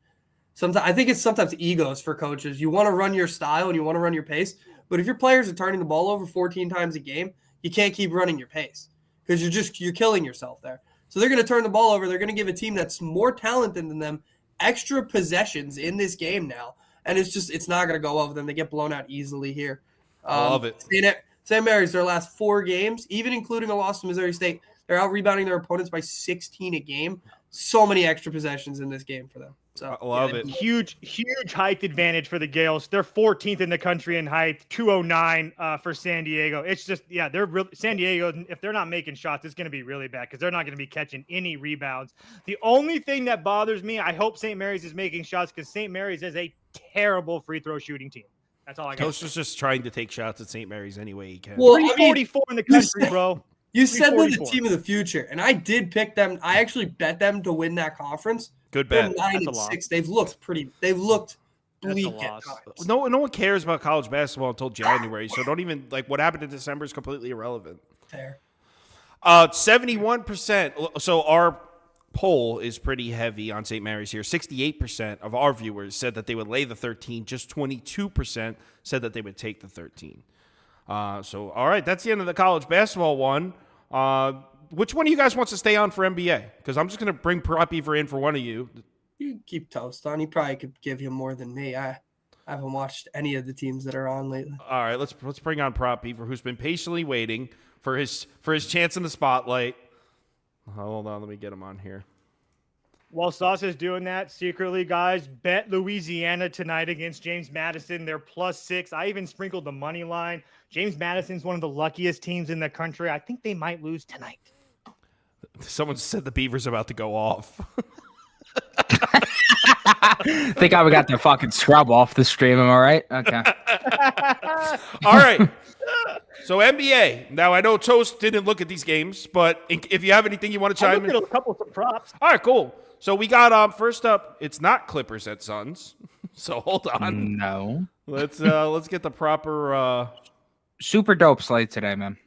Speaker 3: I think it's sometimes egos for coaches. You want to run your style and you want to run your pace, but if your players are turning the ball over 14 times a game, you can't keep running your pace because you're killing yourself there. So they're going to turn the ball over. They're going to give a team that's more talented than them extra possessions in this game now, and it's not going to go well for them. They get blown out easily here.
Speaker 1: I love it.
Speaker 3: St. Mary's, their last 4 games, even including a loss to Missouri State, they're out rebounding their opponents by 16 a game. So many extra possessions in this game for them. So
Speaker 1: I love it.
Speaker 2: Huge height advantage for the Gales. They're 14th in the country in height, 209 for San Diego. It's just, San Diego, if they're not making shots, it's going to be really bad because they're not going to be catching any rebounds. The only thing that bothers me, I hope St. Mary's is making shots because St. Mary's is a terrible free throw shooting team. That's all I got.
Speaker 1: Toast is just trying to take shots at St. Mary's any way he can.
Speaker 3: Well,
Speaker 2: 344 in the country, bro.
Speaker 3: You said they're the
Speaker 2: 344.
Speaker 3: team of the future, and I did pick them. I actually bet them to win that conference.
Speaker 1: Good
Speaker 3: They're
Speaker 1: bet.
Speaker 3: 9-6. They've looked bleak
Speaker 2: That's a
Speaker 3: at
Speaker 2: loss.
Speaker 3: times.
Speaker 1: No one cares about college basketball until January, so don't even what happened in December is completely irrelevant.
Speaker 3: Fair.
Speaker 1: 71%. So our poll is pretty heavy on St. Mary's here. 68% of our viewers said that they would lay the 13. Just 22% said that they would take the 13. So all right, that's the end of the college basketball one. Which one of you guys wants to stay on for NBA? Because I'm just going to bring Prop Beaver in for one of you.
Speaker 3: You keep Toast on. He probably could give you more than me. I haven't watched any of the teams that are on lately.
Speaker 1: All right, let's bring on Prop Beaver, who's been patiently waiting for his chance in the spotlight. Hold on, let me get him on here.
Speaker 2: While Sauce is doing that secretly, guys, bet Louisiana tonight against James Madison. They're +6. I even sprinkled the money line. James Madison's one of the luckiest teams in the country. I think they might lose tonight.
Speaker 1: Someone said the Beaver's about to go off.
Speaker 4: Think I got the fucking scrub off the stream. Am I right? Okay.
Speaker 1: All right. So NBA. Now I know Toast didn't look at these games, but if you have anything you want to
Speaker 2: I
Speaker 1: chime
Speaker 2: looked
Speaker 1: in.
Speaker 2: at a couple of props.
Speaker 1: All right, cool. So we got first up. It's not Clippers at Suns. So hold on.
Speaker 4: No.
Speaker 1: Let's get the proper
Speaker 4: Super dope slate today, man.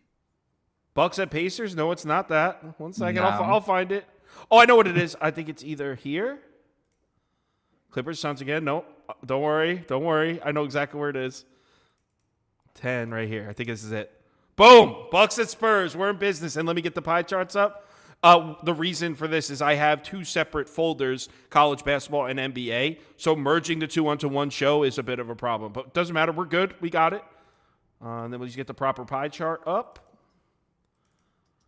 Speaker 1: Bucks at Pacers. No, it's not that. 1 second.
Speaker 4: No.
Speaker 1: I'll find it. Oh, I know what it is. I think it's either here. Clippers, Suns again. No, don't worry. I know exactly where it is. 10 right here. I think this is it. Boom. Bucks at Spurs. We're in business. And let me get the pie charts up. The reason for this is I have 2 separate folders, college basketball and NBA. So merging the 2 onto one show is a bit of a problem. But it doesn't matter. We're good. We got it. And then we'll just get the proper pie chart up.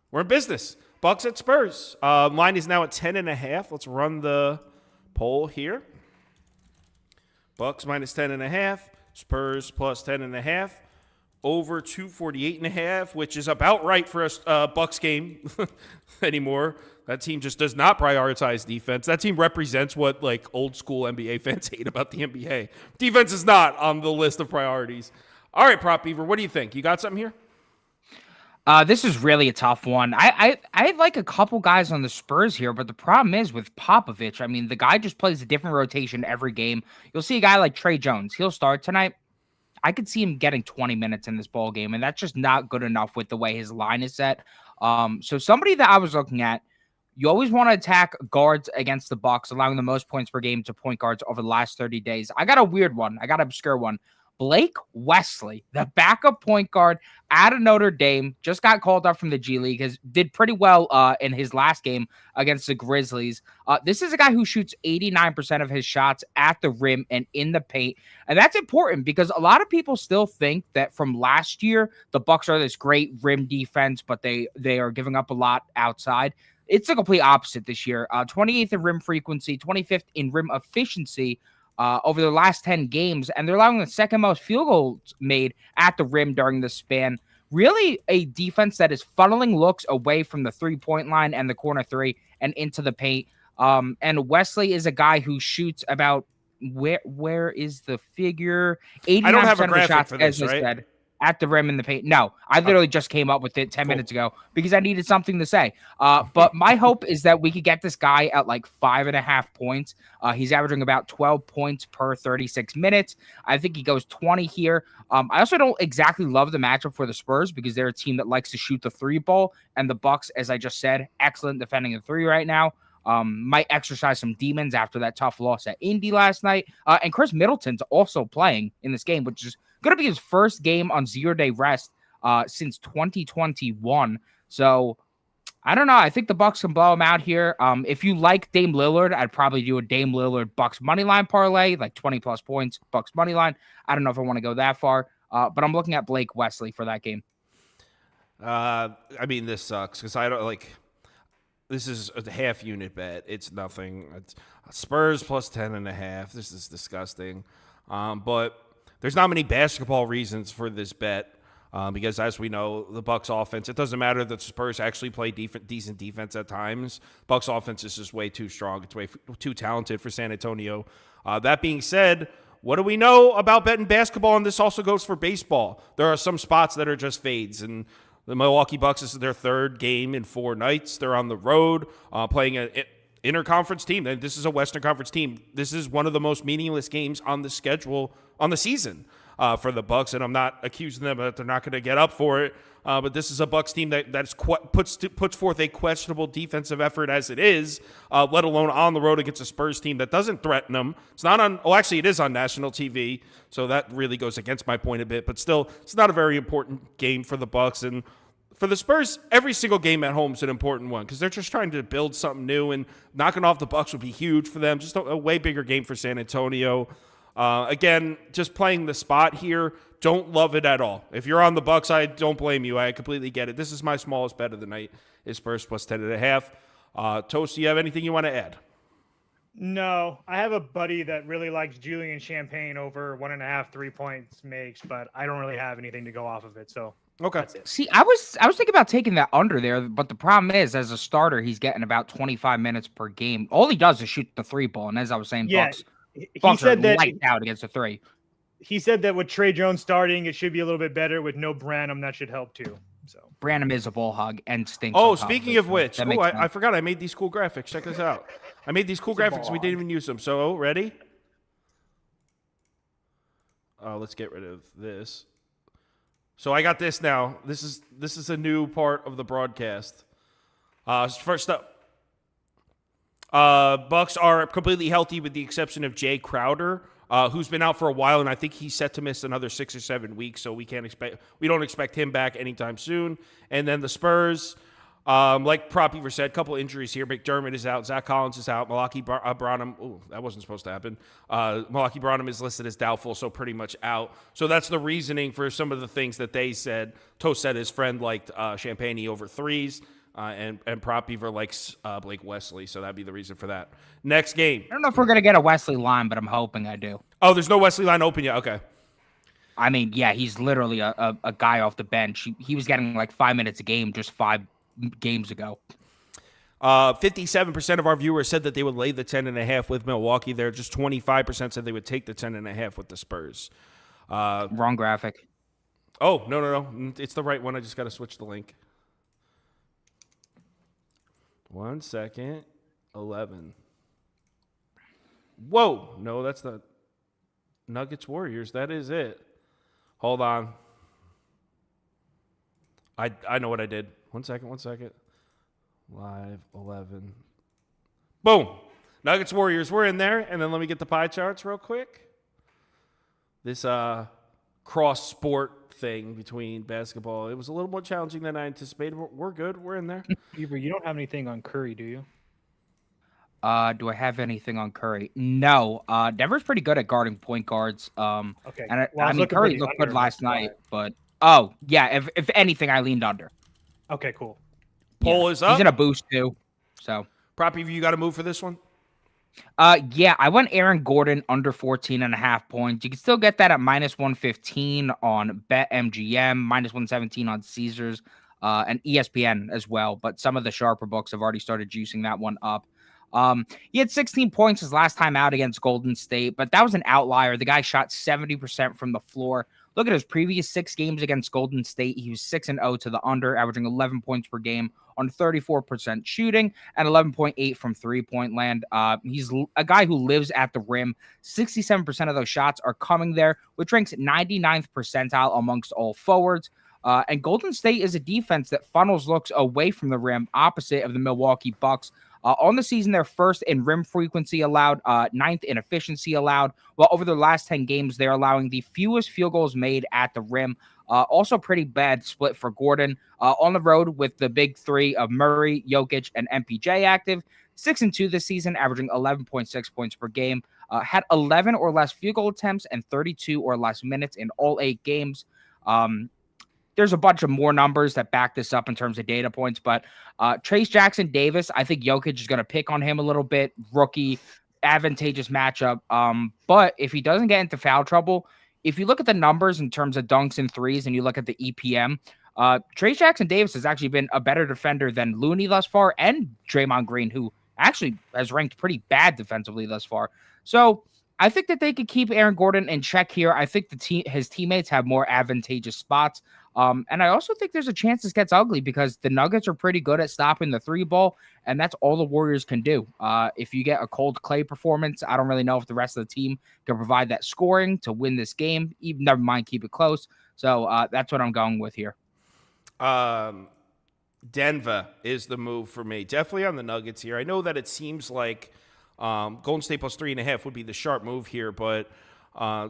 Speaker 1: We're in business. Bucks at Spurs. Line is now at 10.5. Let's run the poll here. Bucks minus 10.5. Spurs plus 10.5. Over 248.5, which is about right for a Bucks game anymore. That team just does not prioritize defense. That team represents what old school NBA fans hate about the NBA. Defense is not on the list of priorities. All right, Prop Beaver, what do you think? You got something here?
Speaker 4: This is really a tough one. I like a couple guys on the Spurs here, but the problem is with Popovich. I mean, the guy just plays a different rotation every game. You'll see a guy like Trey Jones. He'll start tonight. I could see him getting 20 minutes in this ball game, and that's just not good enough with the way his line is set. So somebody that I was looking at, you always want to attack guards against the Bucks, allowing the most points per game to point guards over the last 30 days. I got a weird one. I got an obscure one. Blake Wesley, the backup point guard out of Notre Dame, just got called up from the G League, did pretty well in his last game against the Grizzlies. This is a guy who shoots 89% of his shots at the rim and in the paint. And that's important because a lot of people still think that from last year, the Bucks are this great rim defense, but they are giving up a lot outside. It's the complete opposite this year. 28th in rim frequency, 25th in rim efficiency over the last 10 games, and they're allowing the second most field goals made at the rim during this span. Really a defense that is funneling looks away from the three-point line and the corner three and into the paint. And Wesley is a guy who shoots about where is the figure? 89%
Speaker 1: I don't have a
Speaker 4: of the
Speaker 1: graphic
Speaker 4: shots,
Speaker 1: for this,
Speaker 4: as I
Speaker 1: right?
Speaker 4: said, at the rim in the paint. No, I literally just came up with it 10 minutes ago because I needed something to say. But my hope is that we could get this guy at like 5.5 points. He's averaging about 12 points per 36 minutes. I think he goes 20 here. I also don't exactly love the matchup for the Spurs because they're a team that likes to shoot the three ball, and the Bucks, as I just said, excellent defending the three right now. Might exercise some demons after that tough loss at Indy last night. And Chris Middleton's also playing in this game, which is going to be his first game on 0-day rest since 2021. So I don't know. I think the Bucks can blow him out here. If you like Dame Lillard, I'd probably do a Dame Lillard Bucks money line parlay, like 20 plus points Bucks money line. I don't know if I want to go that far, but I'm looking at Blake Wesley for that game.
Speaker 1: I mean, this sucks because I don't like. This is a half unit bet. It's nothing. It's Spurs plus 10.5. This is disgusting. But there's not many basketball reasons for this bet because, as we know, the Bucks offense, it doesn't matter that the Spurs actually play decent defense at times. Bucks offense is just way too strong. It's way too talented for San Antonio. That being said, what do we know about betting basketball? And this also goes for baseball. There are some spots that are just fades, and the Milwaukee Bucks, this is their third game in 4 nights. They're on the road playing an interconference team. And this is a Western Conference team. This is one of the most meaningless games on the schedule on the season for the Bucks. And I'm not accusing them that they're not going to get up for it. But this is a Bucks team that puts forth a questionable defensive effort as it is, let alone on the road against a Spurs team that doesn't threaten them. It's not on. Oh, actually, it is on national TV, so that really goes against my point a bit. But still, it's not a very important game for the Bucks, and for the Spurs, every single game at home is an important one because they're just trying to build something new, and knocking off the Bucks would be huge for them. Just a way bigger game for San Antonio. Again, just playing the spot here. Don't love it at all. If you're on the Bucks side, don't blame you. I completely get it. This is my smallest bet of the night. Is Spurs plus 10.5. Toast, do you have anything you want to add?
Speaker 2: No, I have a buddy that really likes Julian Champagne over 1.5 3-points makes, but I don't really have anything to go off of it. So
Speaker 1: Okay.
Speaker 2: that's it.
Speaker 4: See, I was thinking about taking that under there, but the problem is, as a starter, he's getting about 25 minutes per game. All he does is shoot the three ball, and as I was saying,
Speaker 2: Yeah,
Speaker 4: Bucks
Speaker 2: he said
Speaker 4: are
Speaker 2: that
Speaker 4: lights out against the three.
Speaker 2: he said that with Trey Jones starting, it should be a little bit better. With no Branham, that should help too. So
Speaker 4: Branham is a ball hog and stinks.
Speaker 1: Oh,
Speaker 4: on top
Speaker 1: speaking
Speaker 4: it,
Speaker 1: of
Speaker 4: so
Speaker 1: which,
Speaker 4: that makes
Speaker 1: I
Speaker 4: sense.
Speaker 1: forgot I made these cool graphics. Check this out. I made these cool graphics. We didn't even use them. So, ready? Let's get rid of this. So I got this now. This is a new part of the broadcast. First up, Bucks are completely healthy with the exception of Jay Crowder, who's been out for a while, and I think he's set to miss another 6 or 7 weeks. So we don't expect him back anytime soon. And then the Spurs, like Prop Beaver said, a couple injuries here. McDermott is out. Zach Collins is out. Malaki Branham. Oh, that wasn't supposed to happen. Malaki Branham is listed as doubtful, so pretty much out. So that's the reasoning for some of the things that they said. Toast said his friend liked Champagne over threes. And Prop Beaver likes Blake Wesley, so that'd be the reason for that. Next game.
Speaker 4: I don't know if we're going to get a Wesley line, but I'm hoping I do.
Speaker 1: Oh, there's no Wesley line open yet? Okay.
Speaker 4: I mean, yeah, he's literally a guy off the bench. He was getting like 5 minutes a game just 5 games ago.
Speaker 1: 57% of our viewers said that they would lay the 10.5 with Milwaukee there. Just 25% said they would take the 10.5 with the Spurs.
Speaker 4: Wrong graphic.
Speaker 1: Oh, no. It's the right one. I just got to switch the link. 1 second. 11. Whoa. No, that's not Nuggets Warriors. That is it. Hold on. I know what I did. One second. Live 11. Boom. Nuggets Warriors, we're in there. And then let me get the pie charts real quick. This cross sport thing between basketball, it was a little more challenging than I anticipated, but we're good. We're in there.
Speaker 2: Beaver, you don't have anything on Curry, do you?
Speaker 4: Do I have anything on Curry? No. Denver's pretty good at guarding point guards.
Speaker 2: Okay.
Speaker 4: And
Speaker 2: Well,
Speaker 4: I mean,
Speaker 2: looking for
Speaker 4: Curry
Speaker 2: the
Speaker 4: looked
Speaker 2: under,
Speaker 4: good last
Speaker 2: that's why.
Speaker 4: night, but yeah, if anything, I leaned under.
Speaker 2: Okay, cool.
Speaker 1: Poll is up.
Speaker 4: He's in a boost too. So
Speaker 1: Proppy, you got to move for this one?
Speaker 4: yeah, I went Aaron Gordon under 14.5 points. You can still get that at -115 on BetMGM, -117 on Caesars, and ESPN as well. But some of the sharper books have already started juicing that one up. He had 16 points his last time out against Golden State, but that was an outlier. The guy shot 70% from the floor. Look at his previous 6 games against Golden State. He was 6-0 to the under, averaging 11 points per game on 34% shooting and 11.8 from three-point land. He's a guy who lives at the rim. 67% of those shots are coming there, which ranks 99th percentile amongst all forwards. And Golden State is a defense that funnels looks away from the rim, opposite of the Milwaukee Bucks. On the season, they're first in rim frequency allowed, 9th in efficiency allowed, while over the last 10 games, they're allowing the fewest field goals made at the rim. Also pretty bad split for Gordon. On the road with the big three of Murray, Jokic, and MPJ active, 6-2 this season, averaging 11.6 points per game. Had 11 or less field goal attempts and 32 or less minutes in all 8 games. There's a bunch of more numbers that back this up in terms of data points, but Trace Jackson Davis, I think Jokic is going to pick on him a little bit. Rookie, advantageous matchup. But if he doesn't get into foul trouble, if you look at the numbers in terms of dunks and threes and you look at the EPM, Trace Jackson Davis has actually been a better defender than Looney thus far and Draymond Green, who actually has ranked pretty bad defensively thus far. So I think that they could keep Aaron Gordon in check here. I think his teammates have more advantageous spots. And I also think there's a chance this gets ugly because the Nuggets are pretty good at stopping the 3 ball, and that's all the Warriors can do. If you get a cold Clay performance, I don't really know if the rest of the team can provide that scoring to win this game. Even never mind, keep it close. So that's what I'm going with here.
Speaker 1: Denver is the move for me. Definitely on the Nuggets here. I know that it seems like Golden State plus 3.5 would be the sharp move here, but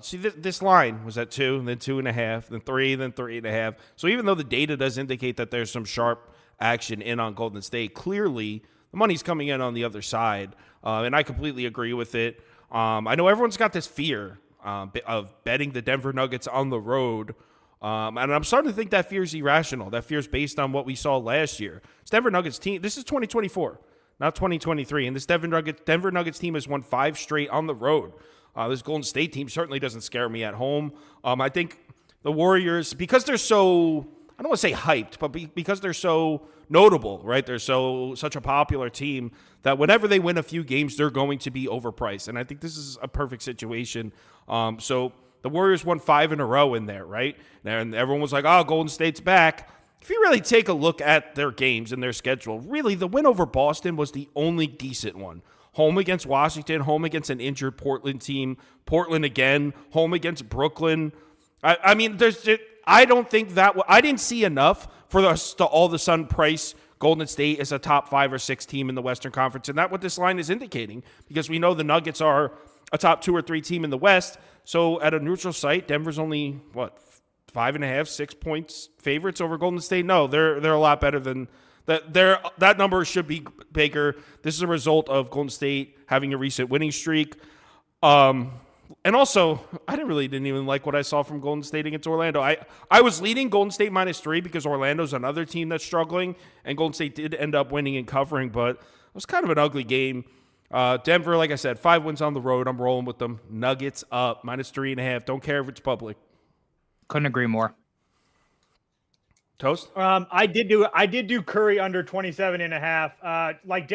Speaker 1: see, this line was at 2, then 2.5, then 3, then 3.5. So even though the data does indicate that there's some sharp action in on Golden State, clearly the money's coming in on the other side, and I completely agree with it. I know everyone's got this fear of betting the Denver Nuggets on the road, and I'm starting to think that fear is irrational. That fear is based on what we saw last year. This Denver Nuggets team, this is 2024, not 2023, and this Denver Nuggets team has won 5 straight on the road. This Golden State team certainly doesn't scare me at home. I think the Warriors, because they're so, I don't want to say hyped, but because they're so notable, right? They're such a popular team that whenever they win a few games, they're going to be overpriced. And I think this is a perfect situation. So the Warriors won 5 in a row in there, right? And everyone was like, oh, Golden State's back. If you really take a look at their games and their schedule, really the win over Boston was the only decent one. Home against Washington, home against an injured Portland team, Portland again, home against Brooklyn. I mean, I don't think that I didn't see enough for us to all of a sudden price Golden State as a top 5 or 6 team in the Western Conference, and that's what this line is indicating because we know the Nuggets are a top 2 or 3 team in the West. So at a neutral site, Denver's only 5.5, 6 points favorites over Golden State. No, they're a lot better than. That number should be bigger. This is a result of Golden State having a recent winning streak. And also, I didn't even like what I saw from Golden State against Orlando. I was leading Golden State -3 because Orlando's another team that's struggling, and Golden State did end up winning and covering, but it was kind of an ugly game. Denver, like I said, 5 wins on the road. I'm rolling with them. Nuggets up, -3.5. Don't care if it's public.
Speaker 4: Couldn't agree more.
Speaker 1: Toast?
Speaker 2: I did do Curry under 27.5. Like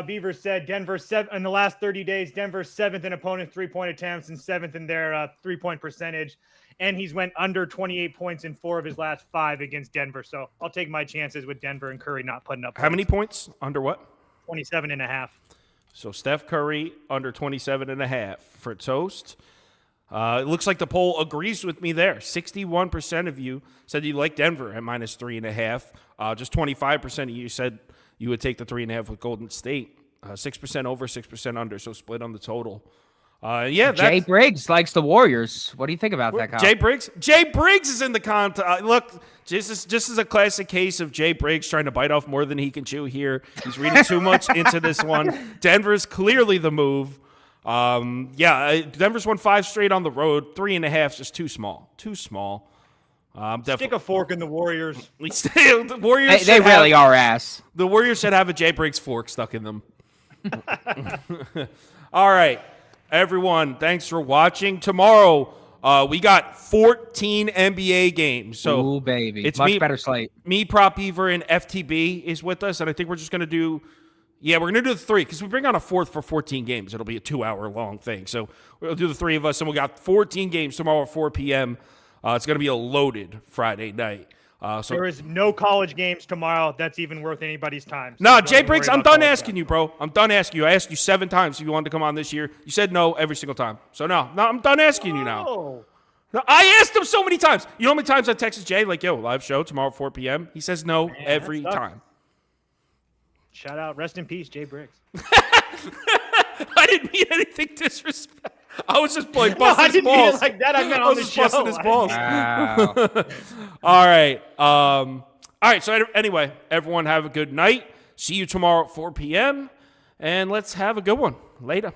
Speaker 2: Beaver said, Denver in the last 30 days, Denver 7th in opponent 3-point attempts and 7th in their 3-point percentage. And he's went under 28 points in 4 of his last 5 against Denver. So I'll take my chances with Denver and Curry not putting up points.
Speaker 1: How many points? Under what?
Speaker 2: 27.5.
Speaker 1: So Steph Curry under 27.5 for Toast. It looks like the poll agrees with me there. 61% of you said you like Denver at -3.5. Just 25% of you said you would take the 3.5 with Golden State. 6% over, 6% under, so split on the total.
Speaker 4: Jay Briggs likes the Warriors. What do you think about that, Kyle?
Speaker 1: Jay Briggs is in the contest. Look, this is a classic case of Jay Briggs trying to bite off more than he can chew here. He's reading too much into this one. Denver's clearly the move. Denver's won 5 straight on the road. 3.5 is just too small. Too small.
Speaker 2: Stick a fork in the Warriors.
Speaker 1: The Warriors
Speaker 4: They really are ass.
Speaker 1: The Warriors should have a Jay Briggs fork stuck in them. All right. Everyone, thanks for watching. Tomorrow, we got 14 NBA games. So,
Speaker 4: ooh, baby.
Speaker 1: It's
Speaker 4: much better slate.
Speaker 1: Me, Prop Beaver, and FTB is with us, and I think we're just going to do we're going to do the 3 because we bring on a 4th for 14 games. It'll be a 2-hour-long thing. So we'll do the 3 of us, and we got 14 games tomorrow at 4 p.m. It's going to be a loaded Friday night. So
Speaker 2: there is no college games tomorrow that's even worth anybody's time. So
Speaker 1: no, Jay Briggs, I'm done asking you, bro. I'm done asking you. I asked you 7 times if you wanted to come on this year. You said no every single time. So no, I'm done asking you now. No, I asked him so many times. You know how many times I texted Jay, like, yo, live show tomorrow at 4 p.m.? He says no every time.
Speaker 2: Shout out. Rest in peace, Jay Briggs.
Speaker 1: I didn't mean anything disrespectful. I was just busting his balls.
Speaker 2: I didn't mean it like that. I meant on the show.
Speaker 1: Busting his balls.
Speaker 4: Wow.
Speaker 1: All right. All right. So anyway, everyone have a good night. See you tomorrow at 4 p.m. And let's have a good one. Later.